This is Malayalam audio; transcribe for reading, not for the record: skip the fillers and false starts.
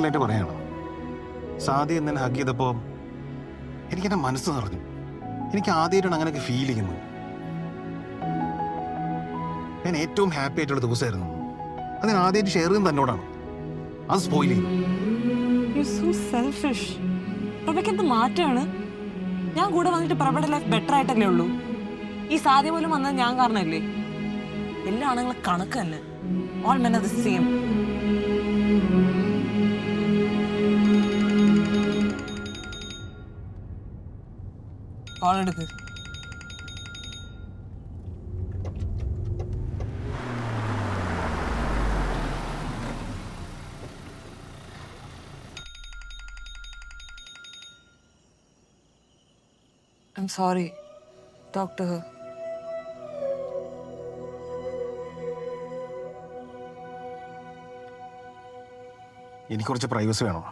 പ്രാക്ടിക്കലായിട്ട് പറയാണ്. സാദി എന്നെ ഹഗ് ചെയ്തപ്പോൾ എനിക്കെൻ്റെ മനസ്സ് നിറഞ്ഞു. എനിക്ക് ആദ്യമായിട്ടാണ് അങ്ങനെയൊക്കെ ഫീൽ ചെയ്യുന്നത്. ഞാൻ ഏറ്റവും ഹാപ്പി ആയിട്ടുള്ള ദിവസമായിരുന്നു. അതിന് ആദ്യമായിട്ട് ഷെയർ ചെയ്യുന്നത് തന്നോടാണ്. അത് സ്പോയിൽ ചെയ്തു. പ്രഭയ്ക്ക് മാറ്റാണ്. ഞാൻ കൂടെ വന്നിട്ട് പ്രഭയുടെ ലൈഫ് ബെറ്റർ ആയിട്ടല്ലേ ഉള്ളൂ. ഈ സാധ്യ പോലും വന്നത് ഞാൻ കാരണല്ലേ. എല്ലാ ആണുങ്ങളും കണക്ക് തന്നെ. All men are the same. Call എടുക്ക്. I'm sorry. Talk to her. എനിക്ക് കുറച്ച് പ്രൈവസി വേണം.